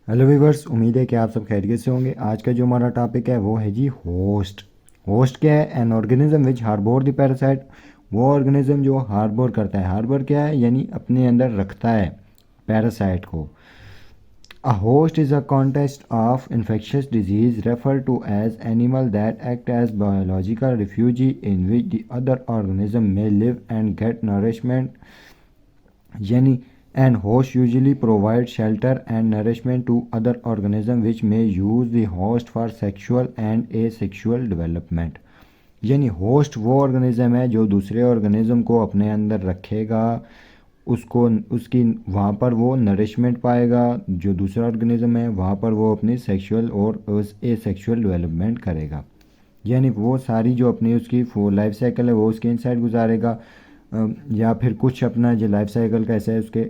Hello viewers, उम्मीद है कि आप सब खैरियत से होंगे। आज का जो हमारा टॉपिक है वो है जी होस्ट। होस्ट क्या है? An organism which harbour the parasite. वो ऑर्गेनिज्म जो हार्बोर करता है। हार्बोर क्या है? यानी अपने अंदर रखता है पैरासाइट को। A host is a context of infectious disease referred to as animal that act as biological refuge in which the other organism may live and get nourishment। यानी and host usually provide shelter and nourishment to other organisms which may use the host for sexual and asexual development। यानी host वो organism है जो दूसरे organism को अपने अंदर रखेगा, उसको उसकी वहाँ पर वो नरिशमेंट पाएगा। जो दूसरा ऑर्गेनिज्म है वहाँ पर वो अपनी सेक्सुअल और एसेक्सुअल डेवलपमेंट करेगा। यानी वो सारी जो अपनी उसकी लाइफ साइकिल है वो उसके इनसाइड गुजारेगा, या फिर कुछ अपना जो लाइफ साइकिल कैसा है उसके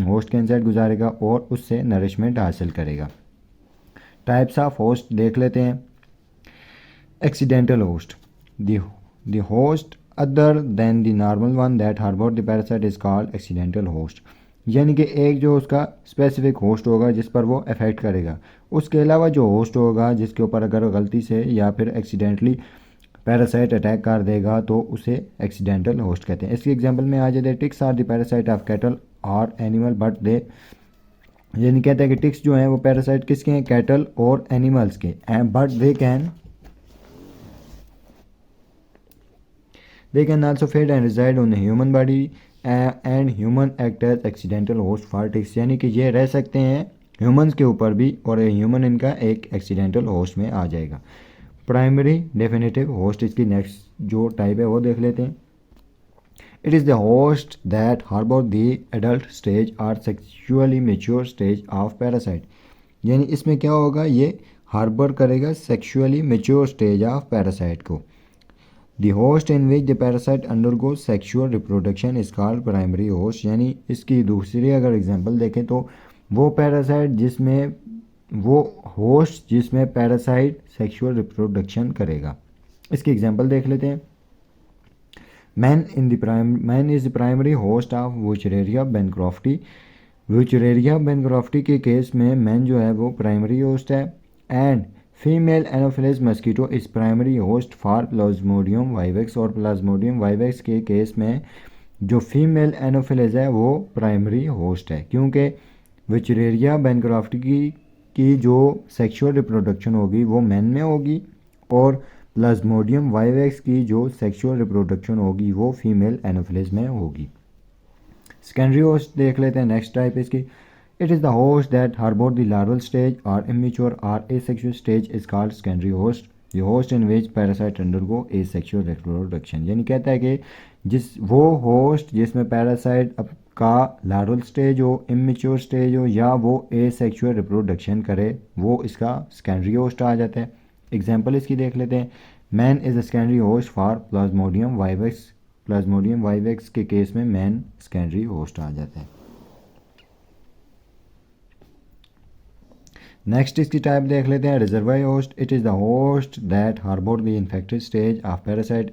होस्ट के इनसाइड गुजारेगा और उससे नरिशमेंट हासिल करेगा। टाइप्स ऑफ होस्ट देख लेते हैं। Accidental host, the host other than the normal one that harbour the parasite is called accidental host. यानी कि एक जो उसका स्पेसिफिक होस्ट होगा जिस पर वो अफेक्ट करेगा, उसके अलावा जो होस्ट होगा जिसके ऊपर अगर गलती से या फिर एक्सीडेंटली पैरासाइट अटैक कर देगा तो उसे एक्सीडेंटल होस्ट कहते हैं। इसकी एग्जांपल में आ जाते हैं ticks are the parasite of cattle और एनिमल बट दे। यानी कहते हैं कि टिक्स जो हैं वो पैरासाइट किसके हैं? कैटल और एनिमल्स के। But they can also feed and reside on the human body and human act as accidental host for ticks। यानी कि ये रह सकते हैं ह्यूमंस के ऊपर भी और ह्यूमन इनका एक एक्सीडेंटल होस्ट में आ जाएगा। प्राइमरी डेफिनेटिव होस्ट, इसकी नेक्स्ट जो टाइप है वो देख लेते हैं। It is the host that harbour the adult stage और sexually mature stage of parasite. यानी इसमें क्या होगा? ये हार्बर करेगा sexually mature stage of parasite को। The host in which the parasite undergoes sexual reproduction is called primary host। यानी इसकी दूसरी अगर एग्जांपल देखें तो वो पैरासाइट जिसमें वो होस्ट जिसमें पैरासाइट सेक्सुअल रिप्रोडक्शन करेगा। इसकी एग्जांपल देख लेते हैं। Man is the primary host of Wuchereria बेनक्रॉफ्टी। Wuchereria बेनक्रॉफ्टी के केस में मैन जो है वो प्राइमरी होस्ट है। एंड फीमेल एनोफिलिस मस्कीटो इस primary host for Plasmodium vivax. और प्लाज्मोडियम वाइवेक्स के केस में जो फीमेल एनोफिलिस है वो प्राइमरी होस्ट है, क्योंकि विचरेरिया बेनक्रॉफ्टी की जो सेक्सुअल रिप्रोडक्शन होगी वो मैन में होगी और प्लाज्मोडियम वाइवेक्स की जो सेक्सुअल रिप्रोडक्शन होगी वो फीमेल एनोफिलिस में होगी। सेकेंडरी होस्ट देख लेते हैं। नेक्स्ट टाइप इसकी। It is the host that harbor the larval stage or immature or asexual stage is called secondary host। The host in which parasite undergo asexual reproduction। यानी कहता है कि जिस वो होस्ट जिसमें पैरासाइट का लार्वल स्टेज हो, इमेच्योर स्टेज हो या वो एसेक्सुअल रिप्रोडक्शन करे वो इसका सेकेंडरी होस्ट आ जाता है। एग्जाम्पल इसकी देख लेते हैं। Man is the secondary host for Plasmodium vivax. Plasmodium vivax के केस में मैन सेकेंडरी होस्ट आ जाता है। नेक्स्ट इसकी टाइप देख लेते हैं। Reservoir host, it is the host that harbour the infected stage of parasite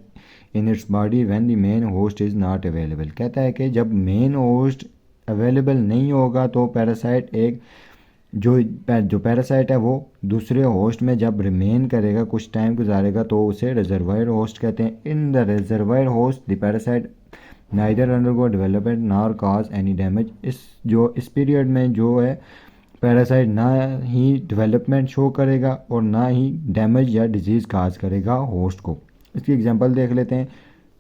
in its body when the main host is not available. कहता है कि जब मेन होस्ट अवेलेबल नहीं होगा तो पैरासाइट एक जो पैरासाइट है वो दूसरे होस्ट में जब रिमेन करेगा, कुछ टाइम गुजारेगा, तो उसे रिजर्वायर होस्ट कहते हैं। In the reservoir host the parasite neither undergo development nor cause any damage. इस पीरियड में जो है पैरासाइट ना ही डेवलपमेंट शो करेगा और ना ही डैमेज या डिजीज़ काज करेगा होस्ट को। इसकी एग्जांपल देख लेते हैं।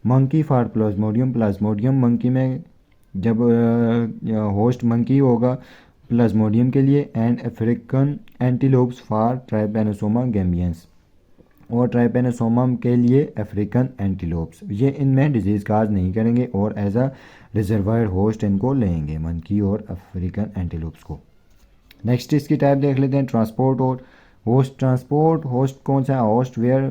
Monkey for Plasmodium. Plasmodium monkey में जब होस्ट मंकी होगा प्लाज्मोडियम के लिए। And African antelopes for Trypanosoma gambiense. और ट्राइपेनोसोमा के लिए अफ्रीकन एंटीलोप्स। ये इनमें डिजीज़ काज नहीं करेंगे और एज अ रिजर्वायर होस्ट इनको लेंगे, मंकी और अफ्रीकन एंटीलोप्स को। नेक्स्ट इसकी टाइप देख लेते हैं। ट्रांसपोर्ट और होस्ट। ट्रांसपोर्ट होस्ट कौन सा? Host where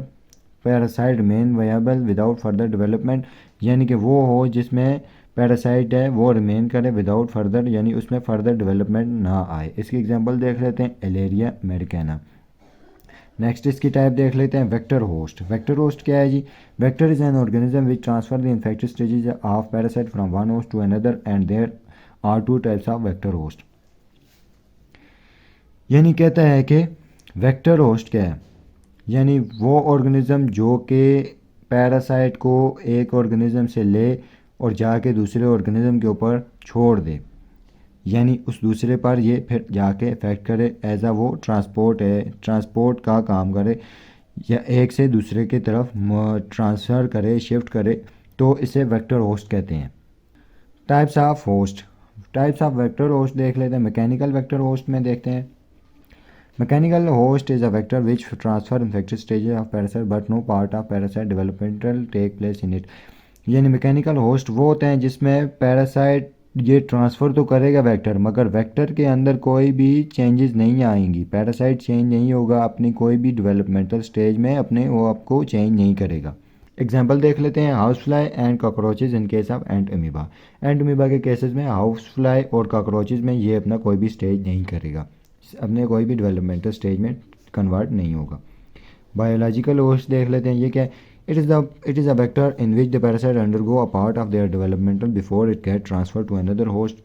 parasite remain viable without further development. यानी कि वो हो जिसमें पैरासाइट है वो रिमेन करे विदाउट फर्दर, यानी उसमें फर्दर डेवलपमेंट ना आए। इसकी एग्जांपल देख लेते हैं। Alaria americana. नेक्स्ट इसकी टाइप देख लेते हैं। Vector host. वेक्टर होस्ट क्या है जी? Vector is an organism which transfer the infected stages of parasite from one host to another and there are two types of vector host. यानी कहता है कि वेक्टर होस्ट क्या है, यानी वो ऑर्गेनिज्म जो कि पैरासाइट को एक ऑर्गेनिज्म से ले और जाके दूसरे ऑर्गेनिज्म के ऊपर छोड़ दे, यानी उस दूसरे पर ये फिर जाके इफेक्ट करे, एज आ वो ट्रांसपोर्ट है, ट्रांसपोर्ट का काम करे या एक से दूसरे की तरफ ट्रांसफ़र करे, शिफ्ट करे, तो इसे वेक्टर होस्ट कहते हैं। Types of host, types of vector host देख लेते हैं। मैकेनिकल वेक्टर होस्ट में देखते हैं। Mechanical host is a vector which transfer infected stages of parasite but no part of parasite developmental take place in it. यानी mechanical host वो होते हैं जिसमें पैरासाइट ये ट्रांसफ़र तो करेगा वेक्टर, मगर वेक्टर के अंदर कोई भी चेंजेस नहीं आएंगी, पैरासाइट चेंज नहीं होगा अपनी कोई भी डेवलपमेंटल स्टेज में, अपने वो आपको चेंज नहीं करेगा। एग्जाम्पल देख लेते हैं, house fly and cockroaches in case of ant amoeba. Ant amoeba के केसेस में हाउस फ्लाई और कॉकरोचेज में ये अपना कोई भी स्टेज नहीं करेगा, अपने कोई भी डेवलपमेंटल स्टेज में कन्वर्ट नहीं होगा। बायोलॉजिकल होस्ट देख लेते हैं, ये क्या है, it is a vector in which the parasite undergo a part of their developmental before it get transfer to another host.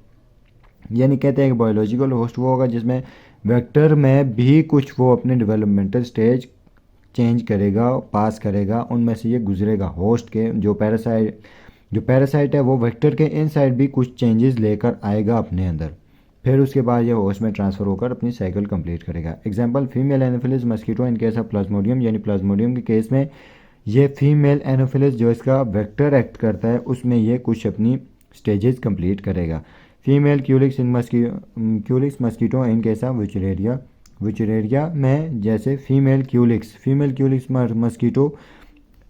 यानी कहते हैं कि बायोलॉजिकल होस्ट वो होगा जिसमें वेक्टर में भी कुछ वो अपने डेवलपमेंटल स्टेज चेंज करेगा, पास करेगा, उनमें से ये गुजरेगा। होस्ट के जो पैरासाइट है वो वेक्टर के इनसाइड भी कुछ चेंजेस लेकर आएगा अपने अंदर, फिर उसके बाद ये होस्ट में ट्रांसफ़र होकर अपनी साइकिल कंप्लीट करेगा। Example, female Anopheles mosquito in case of Plasmodium, यानी प्लाज्मोडियम के केस में ये फीमेल एनोफिलिस जो इसका वेक्टर एक्ट करता है उसमें ये कुछ अपनी स्टेजेस कंप्लीट करेगा। Female Culex mosquito in case of Wuchereria में जैसे फीमेल क्यूलिक्स मस्कीटो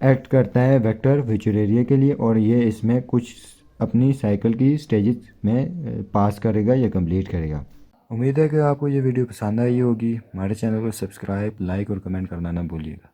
एक्ट करता है वेक्टर विचुरेरिया के लिए, और ये इसमें कुछ अपनी साइकिल की स्टेजेस में पास करेगा या कंप्लीट करेगा। उम्मीद है कि आपको ये वीडियो पसंद आई होगी। हमारे चैनल को सब्सक्राइब, लाइक और कमेंट करना ना भूलिएगा।